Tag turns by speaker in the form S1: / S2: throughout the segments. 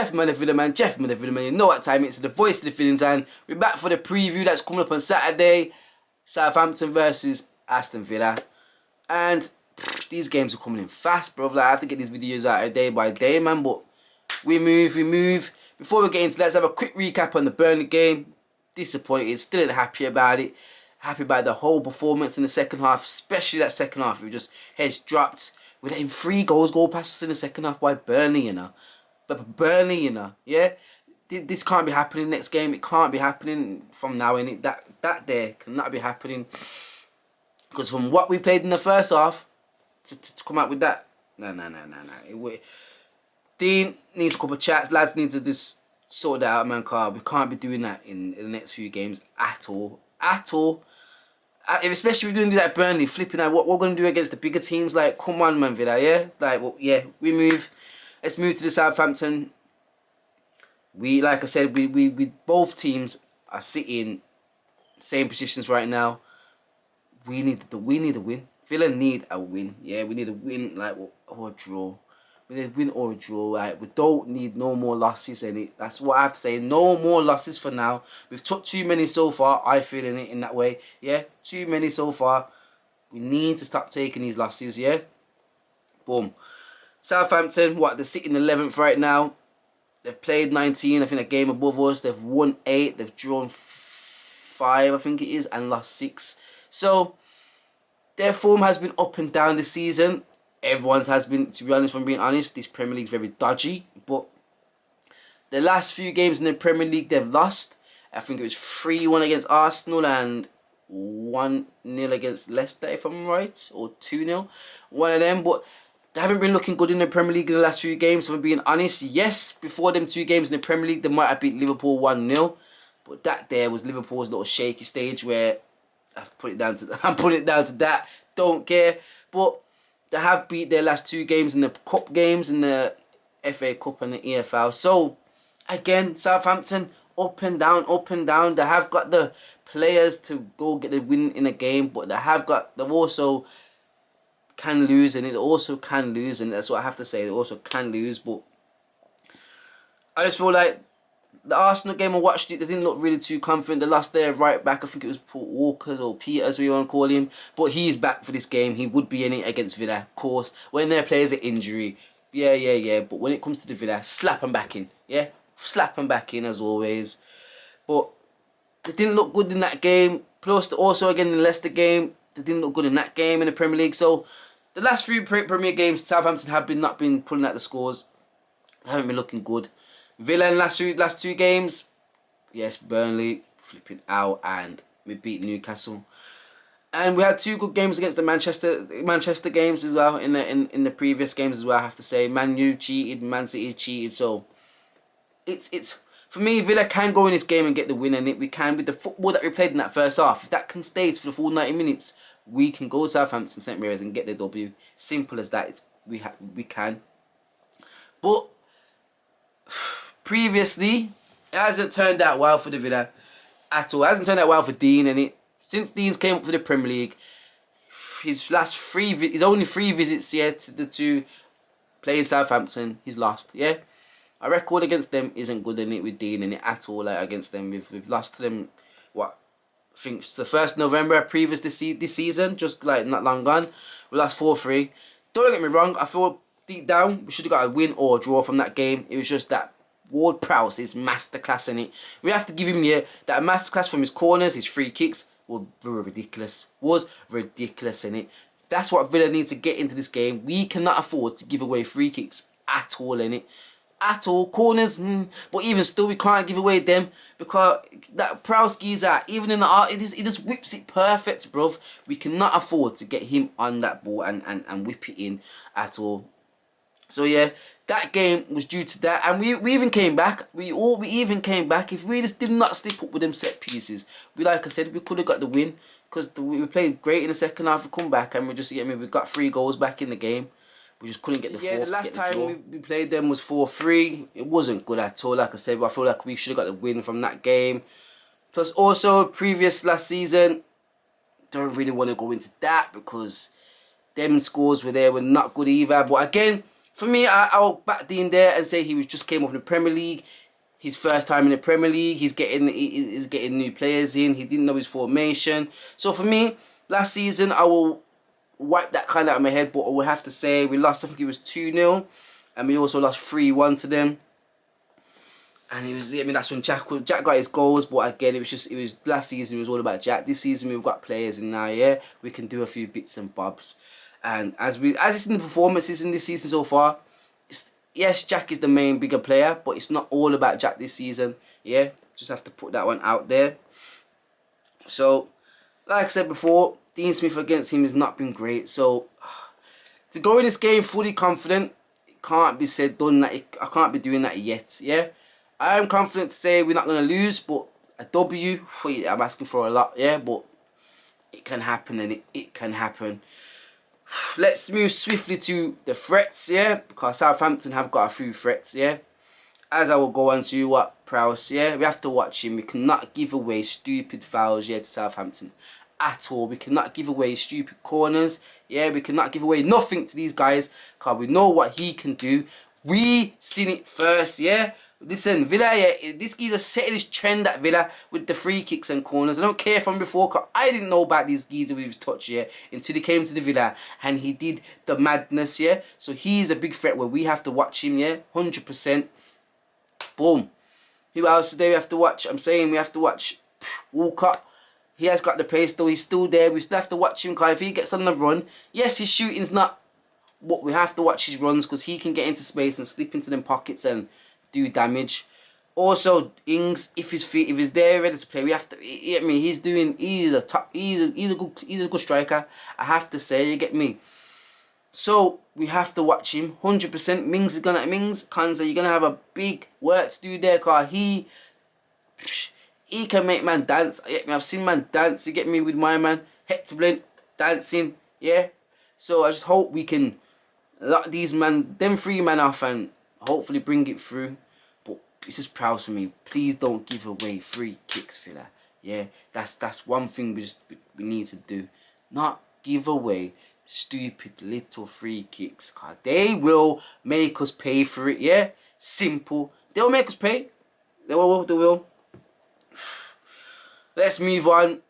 S1: Jeff Man, the Villa Man, Jeff Man, the Villa Man. You know what time it's the voice of the feelings, and we're back for the preview that's coming up on Saturday. Southampton versus Aston Villa. And these games are coming in fast, bro. Like, I have to get these videos out day by day, man. But we move. Before we get into that, let's have a quick recap on the Burnley game. Disappointed, still ain't happy about it. Happy about the whole performance in the second half, especially that second half. We just heads dropped. We're letting 3 goal past us in the second half by Burnley, you know. But Burnley, you know, yeah. This can't be happening next game. It can't be happening from now in. That there cannot be happening. Because from what we played in the first half, to come out with that, no. Dean needs a couple of chats. Lads need to just sort that out, man. Car, we can't be doing that in the next few games at all. Especially if we're going to do that Burnley, flipping out what we're going to do against the bigger teams. Like, come on, man, Villa, yeah? Like, well, yeah, we move. Let's move to the Southampton. Like I said, we both teams are sitting same positions right now. We need a win. Villa need a win. Yeah, we need a win, like, or a draw. We need a win or a draw. Like, we don't need no more losses in it. That's what I have to say. No more losses for now. We've took too many so far. I feel in that way. Yeah, too many so far. We need to stop taking these losses. Yeah, boom. Southampton, they're sitting 11th right now. They've played 19, I think, a game above us. They've won 8, they've drawn 5, I think it is, and lost 6. So, their form has been up and down this season. Everyone's has been, to be honest, if I'm being honest, this Premier League's very dodgy. But the last few games in the Premier League, they've lost. I think it was 3-1 against Arsenal and 1-0 against Leicester, if I'm right, or 2-0. One of them, but they haven't been looking good in the Premier League in the last few games, if I'm being honest. Yes, before them 2 games in the Premier League, they might have beat Liverpool 1-0. But that there was Liverpool's little shaky stage where I'm putting it down to that. Don't care. But they have beat their last 2 games in the Cup games, in the FA Cup and the EFL. So, again, Southampton, up and down. They have got the players to go get the win in a game, but they've also can lose, and it also can lose, and that's what I have to say. They also can lose, but I just feel like the Arsenal game, I watched it, they didn't look really too confident. They lost their right back, I think it was Paul Walker or Peter, as we want to call him, but he's back for this game. He would be in it against Villa, of course. When their players are injury, yeah, but when it comes to the Villa, slap them back in, yeah? Slap them back in, as always. But they didn't look good in that game. Plus, also, again, in the Leicester game, they didn't look good in that game in the Premier League. So, the last few Premier games, Southampton have not been pulling out the scores. They haven't been looking good. Villa in the last two games, yes, Burnley flipping out, and we beat Newcastle. And we had 2 good games against the Manchester games as well in the previous games as well. I have to say, Man U cheated, Man City cheated. So it's for me, Villa can go in this game and get the win, and we can with the football that we played in that first half. If that can stay for the full 90 minutes. We can go to Southampton St Mary's and get the W. Simple as that. We can. But previously, it hasn't turned out well for the Villa at all. It hasn't turned out well for Dean, and since Dean's came up for the Premier League, his only 3 visits here to playing Southampton, he's lost. Yeah, our record against them isn't good in it with Dean in it at all. Like, against them, we've lost to them. What? I think it's the 1st November previous this season, just like not long gone. We lost 4-3. Don't get me wrong, I feel deep down we should have got a win or a draw from that game. It was just that Ward-Prowse is masterclass in it. We have to give him that masterclass from his corners, his free kicks were ridiculous. Was ridiculous in it. That's what Villa needs to get into this game. We cannot afford to give away free kicks at all in it. At all. Corners, but even still, we can't give away them because that Prowse geezer, even in the art, he just whips it perfect, bruv. We cannot afford to get him on that ball and whip it in at all. So yeah, that game was due to that, and we even came back. We even came back. If we just did not slip up with them set pieces, like I said, we could have got the win because we played great in the second half. We come back and we got 3 goals back in the game. We just couldn't get the 4th. Yeah, the last time we played them was 4-3. It wasn't good at all, like I said, but I feel like we should have got the win from that game. Plus, also, previous last season, don't really want to go into that because them scores were not good either. But again, For me, I'll back Dean there and say he was just came up in the Premier League. His first time in the Premier League. He's getting new players in. He didn't know his formation. So for me, last season, I will wipe that kind of out of my head. But I will have to say we lost, I think it was 2-0. And we also lost 3-1 to them. And that's when Jack got his goals. But again, it was last season, it was all about Jack. This season, we've got players in now, yeah. We can do a few bits and bobs. And as it's in the performances in this season so far, yes, Jack is the main bigger player, but it's not all about Jack this season. Yeah, just have to put that one out there. So, like I said before, Dean Smith against him has not been great. So, to go in this game fully confident, it can't be said, done that. I can't be doing that yet. Yeah, I am confident to say we're not going to lose, but a W, I'm asking for a lot. Yeah, but it can happen, and it can happen. Let's move swiftly to the threats, yeah, because Southampton have got a few threats, yeah. As I will go on to Prowse, yeah, we have to watch him. We cannot give away stupid fouls, yeah, to Southampton at all. We cannot give away stupid corners, yeah. We cannot give away nothing to these guys because we know what he can do. We seen it first, yeah. Listen, Villa, yeah, this geezer setting this trend at Villa with the free kicks and corners. I don't care from before, because I didn't know about these geezer with his touch, yeah, until he came to the Villa and he did the madness, yeah. So he's a big threat where we have to watch him, yeah, 100%. Boom. Who else today we have to watch? I'm saying we have to watch Walcott. He has got the pace, though. He's still there. We still have to watch him, because if he gets on the run, yes, his shooting's not what we have to watch his runs, because he can get into space and slip into them pockets and do damage. Also, Ings, if he's there ready to play, we have to. You get me? He's a good striker. I have to say, you get me. So we have to watch him 100%. Kanza, you're gonna have a big work to do there, cause he can make man dance. You get me? I've seen man dance. You get me with my man Hector Blint dancing. Yeah. So I just hope we can lock them 3 men off and hopefully bring it through. But it's just proud for me. Please don't give away free kicks, Villa. Yeah, that's one thing we need to do. Not give away stupid little free kicks, cause they will make us pay for it. Yeah, simple. They'll make us pay. They will. Let's move on.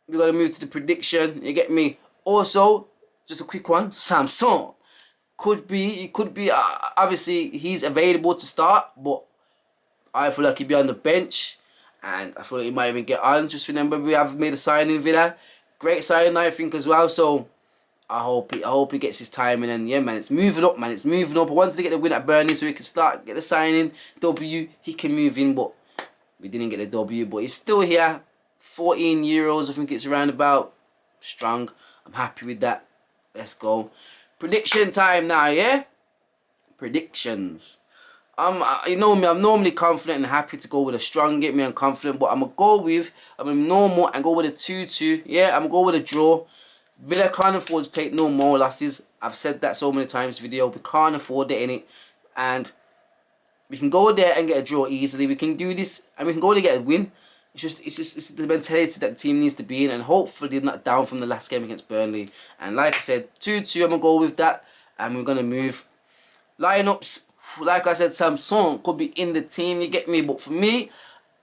S1: We gotta move to the prediction. You get me? Also, just a quick one. Samson could be. Obviously, he's available to start, but I feel like he'd be on the bench, and I feel like he might even get on. Just remember, we have made a signing in Villa. Great signing, I think, as well. So I hope he gets his time, and then yeah, man, it's moving up, man. It's moving up. I wanted to get the win at Burnley so he can get the signing W. He can move in, but we didn't get the W. But he's still here. 14 euros, I think it's around about. Strong. I'm happy with that. Let's go. Prediction time now, yeah? Predictions. You know me, I'm normally confident and happy to go with a strong, get me and confident, but I'm gonna normal and go with a 2-2. Yeah, I'm gonna go with a draw. Villa can't afford to take no more losses. I've said that so many times in this video. We can't afford it, innit? And we can go there and get a draw easily. We can do this and we can go there and get a win. It's the mentality that the team needs to be in, and hopefully they're not down from the last game against Burnley. And like I said, 2-2, I'm going to go with that, and we're going to move. Lineups, like I said, Samson could be in the team, you get me, but for me,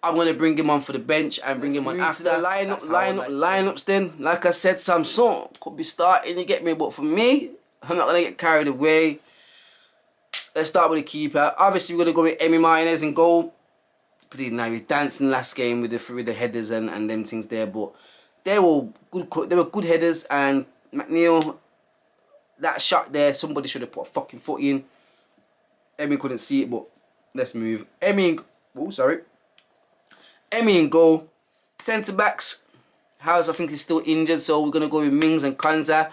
S1: I'm going to bring him on for the bench and bring him on after the lineups then. Like I said, Samson could be starting, you get me, but for me, I'm not going to get carried away. Let's start with the keeper. Obviously, we're going to go with Emi Martinez in goal. Now he danced in the last game with the headers and them things there, but they were good headers. And McNeil, that shot there, somebody should have put a fucking foot in. Emi couldn't see it, but let's move. Emi in goal. Centre backs, House I think is still injured, so we're gonna go with Mings and Konza.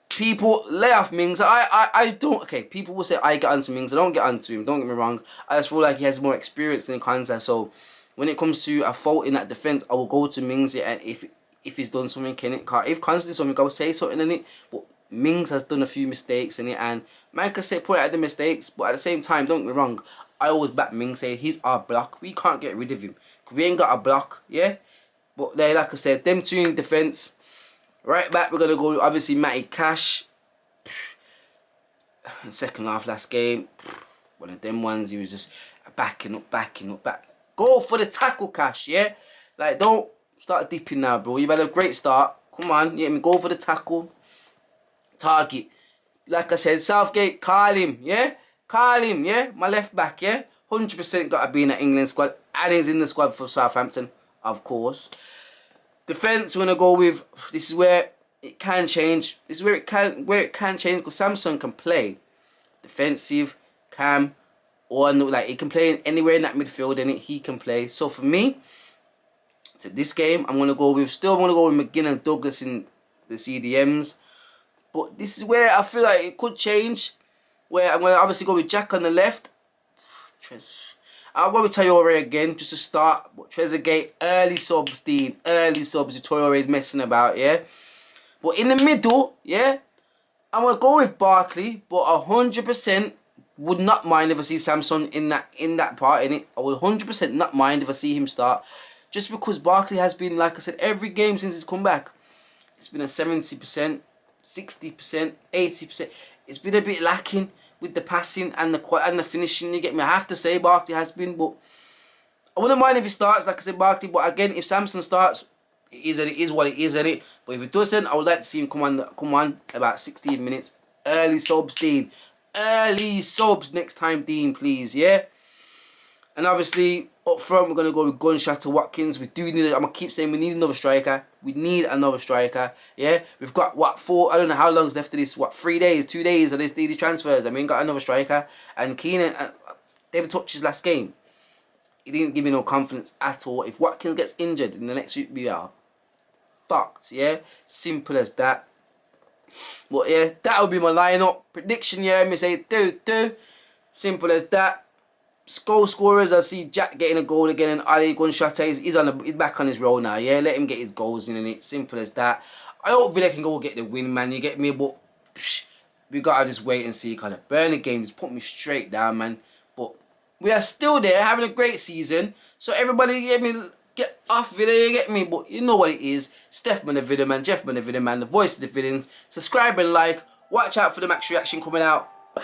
S1: People lay off Mings. I don't. Okay, people will say I get onto Mings. I don't get onto him. Don't get me wrong. I just feel like he has more experience than Konza. So when it comes to a fault in that defense, I will go to Mings. Yeah, and if he's done something in it, if Konza did something, I will say something in it. But Mings has done a few mistakes in it, and man can say point out the mistakes. But at the same time, don't get me wrong. I always back Mings. Say he's our block. We can't get rid of him. We ain't got a block. Yeah. But there, like I said, them two in defense. Right back, we're going to go, obviously, Matty Cash. in second half last game, one of them ones, he was just backing up. Go for the tackle, Cash, yeah? Like, don't start dipping now, bro. You've had a great start. Come on, you get me? Go for the tackle. Target. Like I said, Southgate, call him, yeah? Call him, yeah? My left back, yeah? 100% got to be in the England squad. And he's in the squad for Southampton, of course. Defence, we're going to go with, this is where it can change. This is where it can change, because Samson can play defensive, cam, or like he can play anywhere in that midfield, and he can play. So for me, to this game, I'm gonna go with McGinn and Douglas in the CDMs. But this is where I feel like it could change. Where I'm gonna obviously go with Jack on the left. I'll go with Traore again just to start. But Trezeguet, early subs, Dean, early subs. Traore is messing about, yeah. But in the middle, yeah, I'm gonna go with Barkley, but 100% would not mind if I see Samson in that part in it. I would 100% not mind if I see him start, just because Barkley has been, like I said, every game since he's come back, it's been a 70%, 60%, 80%. It's been a bit lacking with the passing and the finishing. You get me? I have to say Barkley has been, but I wouldn't mind if he starts, like I said, Barkley. But again, if Samson starts, it is what it is, isn't it? But if it doesn't, I would like to see him come on about 16 minutes. Early subs, Dean. Early subs next time, Dean, please, yeah? And obviously, up front, we're going to go with Gunshot to Watkins. We do need, I'm going to keep saying we need another striker. We need another striker, yeah? We've got, what, I don't know how long's left of this, 3 days, 2 days of these transfers. I mean, got another striker. And Keenan, David Touch's last game, he didn't give me no confidence at all. If Watkins gets injured in the next week, we are fucked, yeah? Simple as that. But yeah, that would be my lineup. Prediction, yeah, me say 2-2. Simple as that. Goal scorers, I see Jack getting a goal again, and Ali Gunshot, he's back on his roll now, yeah? Let him get his goals in it. Simple as that. I hope Villa can go get the win, man, you get me? But we gotta just wait and see. Kind of Burnley game just put me straight down, man. But we are still there, having a great season. So everybody, get off Villa, you get me? But you know what it is. Steph Man the Video Man, Jeff Man the Video Man, the voice of the villains. Subscribe and like. Watch out for the Max reaction coming out. Bow.